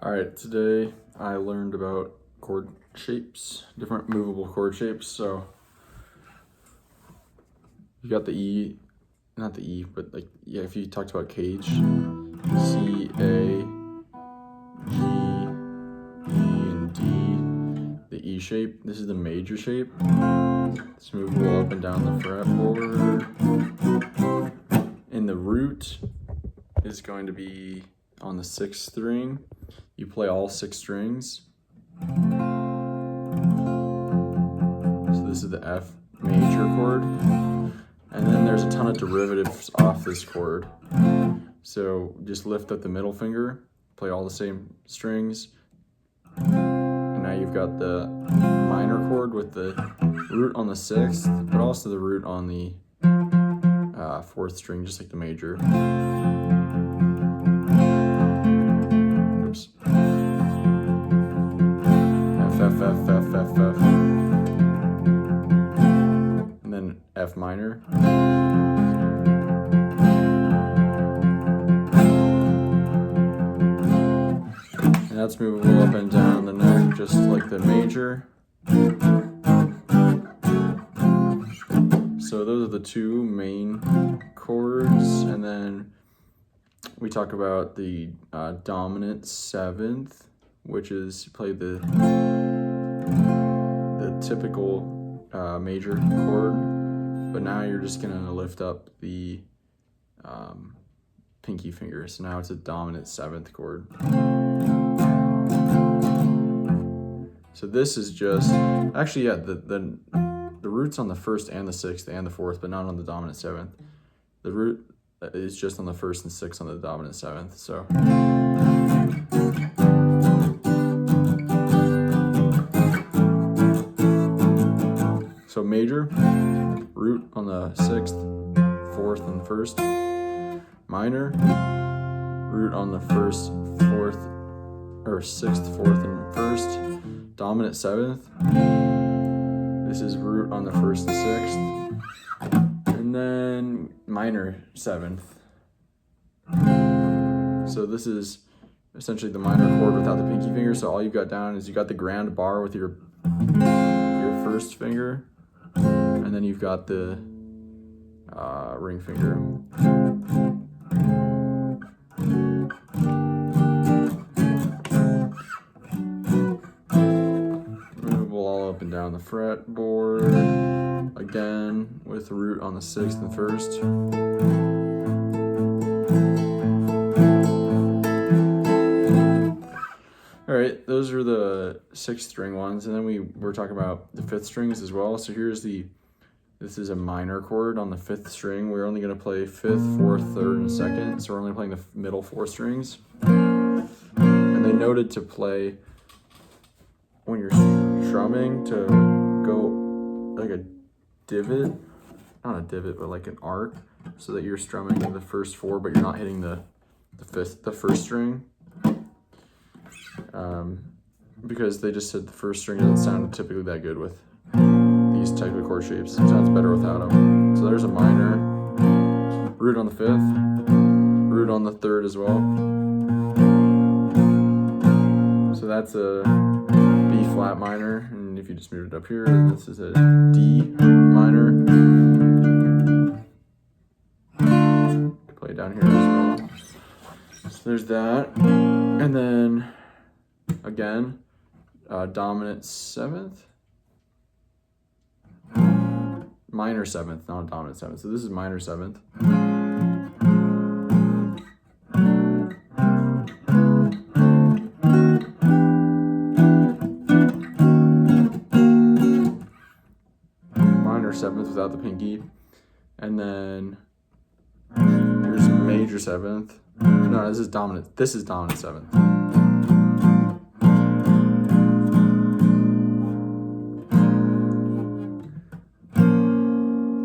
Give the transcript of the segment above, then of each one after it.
All right, today I learned about chord shapes, different movable chord shapes. So you got the E, not the E, but like, yeah, if you talked about cage, C, A, G, E, and D, the E shape. This is the major shape. It's movable up and down the fretboard. And the root is going to be on the 6th string. You play all 6 strings. So this is the F major chord. And then there's a ton of derivatives off this chord. So just lift up the middle finger, play all the same strings. And now you've got the minor chord with the root on the 6th, but also the root on the 4th string, just like the major. Oops. F, F, F, F, F, F. And then F minor. And that's movable up and down the neck, just like the major. So those are the two main chords, and then we talk about the dominant 7th, which is play the typical major chord, but now you're just gonna lift up the pinky finger. So now it's a dominant 7th chord. So this is just actually, yeah, the root's on the 1st and the 6th and the 4th, but not on the dominant 7th. The root is just on the 1st and 6th on the dominant 7th. So major, root on the 6th, 4th, and 1st. Minor, root on the 1st, 4th, or 6th, 4th, and 1st. Dominant 7th. This is root on the 1st and 6th. And then minor 7th. So this is essentially the minor chord without the pinky finger. So all you've got down is you got the ground bar with your 1st finger, and then you've got the ring finger. Movable all up and down the fretboard, again with the root on the 6th and 1st. All right, those are the 6th string ones, and then we were talking about the 5th strings as well. So this is a minor chord on the 5th string. We're only going to play 5th, 4th, 3rd, and 2nd, so we're only playing the middle 4 strings. And they noted to play when you're strumming to go like a divot, not a divot, but like an arc, so that you're strumming the first 4, but you're not hitting the 1st string. Because they just said the 1st string doesn't sound typically that good with these type of chord shapes. It sounds better without them. So there's a minor, root on the 5th, root on the 3rd as well. So that's a B flat minor, and if you just move it up here, this is a D minor. Play it down here as well. So there's that, and then again, dominant 7th, minor 7th, not a dominant 7th. So this is minor 7th. Minor 7th without the pinky, and then here's major 7th. No, this is dominant. This is dominant 7th.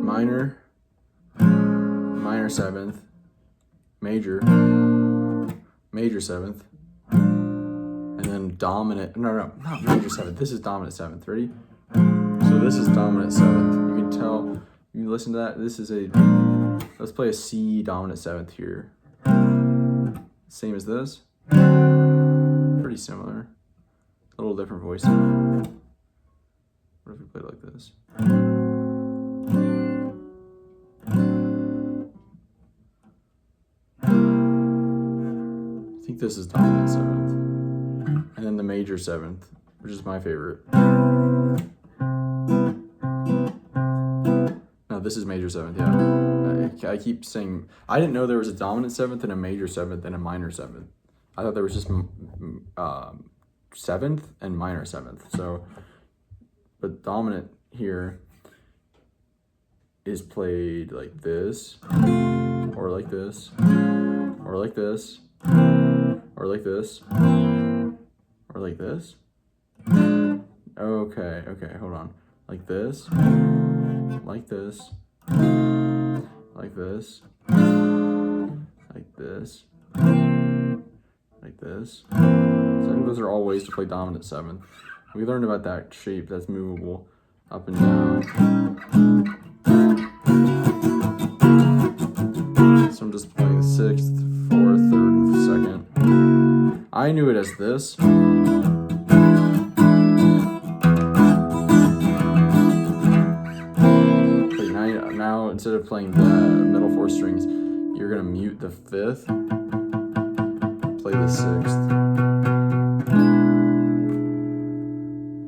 Minor, minor 7th, major 7th, and then dominant, no, not major 7th, this is dominant 7th, ready? So this is dominant 7th, you can tell, you listen to that, this is let's play a C dominant 7th here, same as this, pretty pretty similar. A little different voicing. What if we played like this? I think this is dominant 7th. And then the major 7th, which is my favorite. No, this is major 7th, yeah. I keep saying, I didn't know there was a dominant 7th and a major 7th and a minor 7th. I thought there was just 7th and minor 7th. So, but dominant here is played like this, or like this, or like this, or like this, or like this. Okay, hold on. Like this, like this, like this, like this, like this. So I think those are all ways to play dominant 7th. We learned about that shape that's movable up and down. So I'm just playing 6th, 4th, 3rd, and 2nd. I knew it as this. But now instead of playing the middle 4 strings, you're gonna mute the 5th, play the 6th.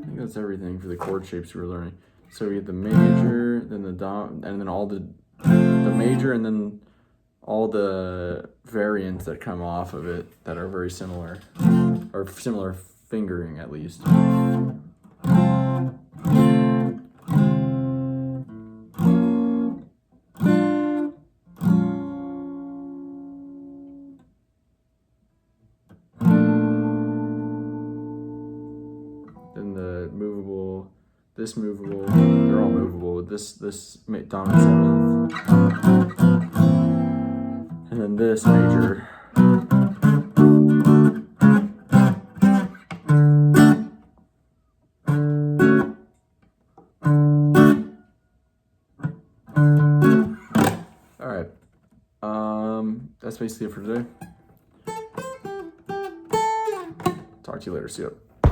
I think that's everything for the chord shapes we were learning. So we get the major, then the dom, and then all the major, and then all the variants that come off of it that are very similar, or similar fingering at least. Then the movable, this movable, they're all movable. This dominant 7th, and then this major. All right, that's basically it for today. Talk to you later. See ya.